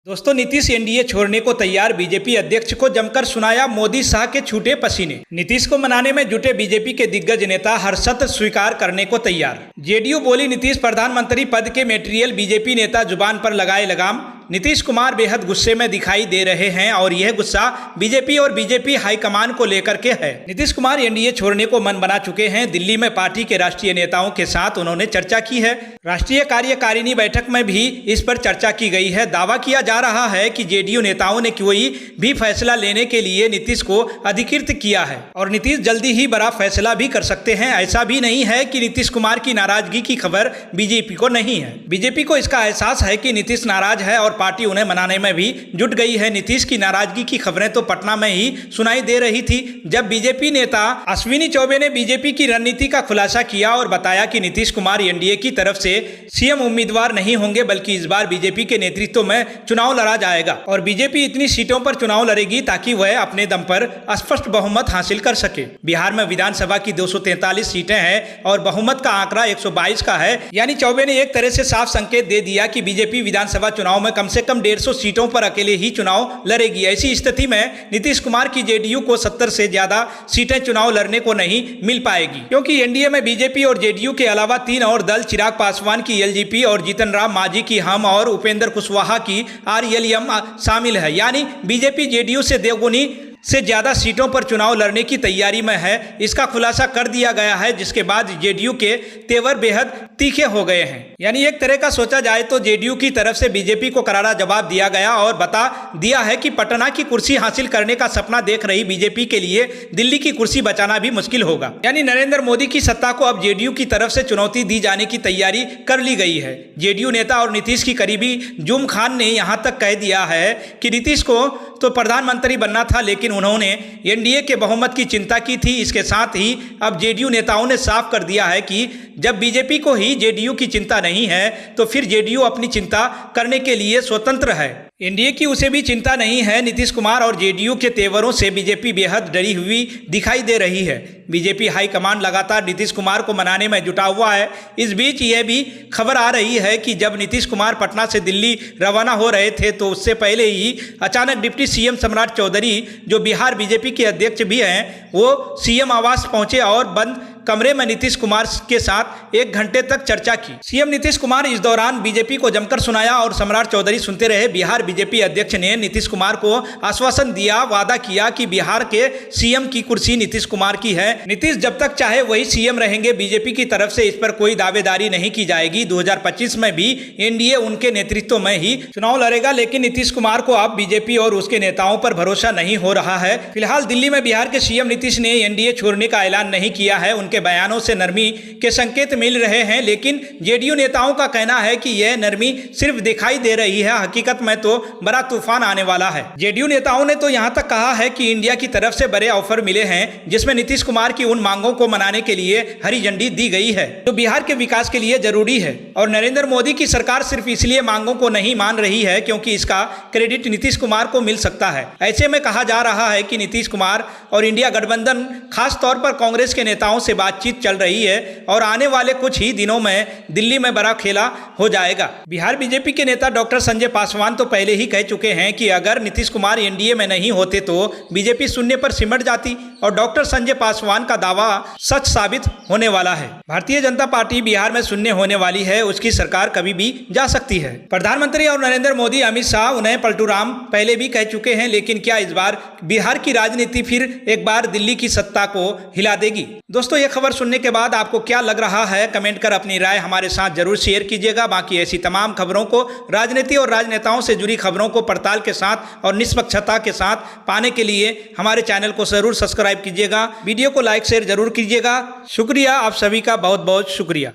दोस्तों, नीतीश एनडीए छोड़ने को तैयार, बीजेपी अध्यक्ष को जमकर सुनाया मोदी शाह के छूटे पसीने। नीतीश को मनाने में जुटे बीजेपी के दिग्गज नेता हर्षत स्वीकार करने को तैयार। जेडीयू बोली नीतीश प्रधानमंत्री पद के मेटेरियल, बीजेपी नेता जुबान पर लगाए लगाम। नीतीश कुमार बेहद गुस्से में दिखाई दे रहे हैं और यह गुस्सा बीजेपी और बीजेपी हाईकमान को लेकर के है। नीतीश कुमार एनडीए छोड़ने को मन बना चुके हैं। दिल्ली में पार्टी के राष्ट्रीय नेताओं के साथ उन्होंने चर्चा की है। राष्ट्रीय कार्यकारिणी बैठक में भी इस पर चर्चा की गई है। दावा किया जा रहा है कि जेडीयू नेताओं ने कोई भी फैसला लेने के लिए नीतीश को अधिकृत किया है और नीतीश जल्दी ही बड़ा फैसला भी कर सकते हैं। ऐसा भी नहीं है कि नीतीश कुमार की नाराजगी की खबर बीजेपी को नहीं है। बीजेपी को इसका एहसास है कि नीतीश नाराज है और पार्टी उन्हें मनाने में भी जुट गई है। नीतीश की नाराजगी की खबरें तो पटना में ही सुनाई दे रही थी, जब बीजेपी नेता अश्विनी चौबे ने बीजेपी की रणनीति का खुलासा किया और बताया कि नीतीश कुमार एनडीए की तरफ से सीएम उम्मीदवार नहीं होंगे, बल्कि इस बार बीजेपी के नेतृत्व में चुनाव लड़ा जाएगा और बीजेपी इतनी सीटों पर चुनाव लड़ेगी ताकि वह अपने दम पर स्पष्ट बहुमत हासिल कर सके। बिहार में विधानसभा की 243 सीटें हैं और बहुमत का आंकड़ा 122 का है। यानी चौबे ने एक तरह से साफ संकेत दे दिया कि बीजेपी विधानसभा चुनाव में कम से कम 150 सीटों पर अकेले ही चुनाव लड़ेगी। ऐसी स्थिति में नीतीश कुमार की जेडीयू को 70 से ज्यादा सीटें चुनाव लड़ने को नहीं मिल पाएगी, क्योंकि एनडीए में बीजेपी और जेडीयू के अलावा 3 और दल, चिराग पासवान की एलजेपी और जीतन राम मांझी की हम और उपेंद्र कुशवाहा की आरएलएम शामिल है। यानी बीजेपी जेडीयू से दोगुनी से ज्यादा सीटों पर चुनाव लड़ने की तैयारी में है। इसका खुलासा कर दिया गया है, जिसके बाद जेडीयू के तेवर बेहद तीखे हो गए हैं। यानी एक तरह का सोचा जाए तो जेडीयू की तरफ से बीजेपी को करारा जवाब दिया गया और बता दिया है कि पटना की कुर्सी हासिल करने का सपना देख रही बीजेपी के लिए दिल्ली की कुर्सी बचाना भी मुश्किल होगा। यानी नरेंद्र मोदी की सत्ता को अब जेडीयू की तरफ से चुनौती दी जाने की तैयारी कर ली गई है। जेडीयू नेता और नीतीश की करीबी जुम खान ने यहां तक कह दिया है कि नीतीश को तो प्रधानमंत्री बनना था, लेकिन उन्होंने एनडीए के बहुमत की चिंता की थी। इसके साथ ही अब जेडीयू नेताओं ने साफ कर दिया है कि जब बीजेपी को ही जेडीयू की चिंता नहीं है तो फिर जेडीयू अपनी चिंता करने के लिए स्वतंत्र है। एनडीए की उसे भी चिंता नहीं है। नीतीश कुमार और जेडीयू के तेवरों से बीजेपी बेहद डरी हुई दिखाई दे रही है। बीजेपी हाईकमान लगातार नीतीश कुमार को मनाने में जुटा हुआ है। इस बीच यह भी खबर आ रही है कि जब नीतीश कुमार पटना से दिल्ली रवाना हो रहे थे तो उससे पहले ही अचानक डिप्टी सीएम सम्राट चौधरी, जो बिहार बीजेपी के अध्यक्ष भी हैं, वो सीएम आवास पहुंचे और बंद कमरे में नीतीश कुमार के साथ 1 घंटे तक चर्चा की। सीएम नीतीश कुमार इस दौरान बीजेपी को जमकर सुनाया और सम्राट चौधरी सुनते रहे। बिहार बीजेपी अध्यक्ष ने नीतीश कुमार को आश्वासन दिया, वादा किया कि बिहार के सीएम की कुर्सी नीतीश कुमार की है। नीतीश जब तक चाहे वही सीएम रहेंगे। बीजेपी की तरफ से इस पर कोई दावेदारी नहीं की जाएगी। 2025 में भी एनडीए उनके नेतृत्व में ही चुनाव लड़ेगा, लेकिन नीतीश कुमार को अब बीजेपी और उसके नेताओं पर भरोसा नहीं हो रहा है। फिलहाल दिल्ली में बिहार के सीएम नीतीश ने एनडीए छोड़ने का ऐलान नहीं किया है। उनके बयानों से नरमी के संकेत मिल रहे हैं, लेकिन जेडीयू नेताओं का कहना है कि यह नरमी सिर्फ दिखाई दे रही है, हकीकत में तो बड़ा तूफान आने वाला है। जेडीयू नेताओं ने तो यहां तक कहा है कि इंडिया की तरफ से बड़े ऑफर मिले हैं, जिसमें नीतीश कुमार की उन मांगों को मनाने के लिए हरी झंडी दी गई है जो बिहार के विकास के लिए जरूरी है। और नरेंद्र मोदी की सरकार सिर्फ इसलिए मांगों को नहीं मान रही है क्योंकि इसका क्रेडिट नीतीश कुमार को मिल सकता है। ऐसे में कहा जा रहा है कि नीतीश कुमार और इंडिया गठबंधन खास तौर पर कांग्रेस के नेताओं से बातचीत चल रही है और आने वाले कुछ ही दिनों में दिल्ली में बड़ा खेला हो जाएगा। बिहार बीजेपी के नेता डॉक्टर संजय पासवान तो पहले ही कह चुके हैं कि अगर नीतीश कुमार एनडीए में नहीं होते तो बीजेपी शून्य पर सिमट जाती और डॉक्टर संजय पासवान का दावा सच साबित होने वाला है। भारतीय जनता पार्टी बिहार में शून्य होने वाली है, उसकी सरकार कभी भी जा सकती है। प्रधानमंत्री और नरेंद्र मोदी, अमित शाह उन्हें पलटूराम पहले भी कह चुके हैं, लेकिन क्या इस बार बिहार की राजनीति फिर एक बार दिल्ली की सत्ता को हिला देगी? दोस्तों, ये खबर सुनने के बाद आपको क्या लग रहा है? कमेंट कर अपनी राय हमारे साथ जरूर शेयर कीजिएगा। बाकी ऐसी तमाम खबरों को, राजनीति और राजनेताओं से जुड़ी खबरों को पड़ताल के साथ और निष्पक्षता के साथ पाने के लिए हमारे चैनल को जरूर सब्सक्राइब कीजिएगा। वीडियो को लाइक शेयर जरूर कीजिएगा। शुक्रिया, आप सभी का बहुत बहुत शुक्रिया।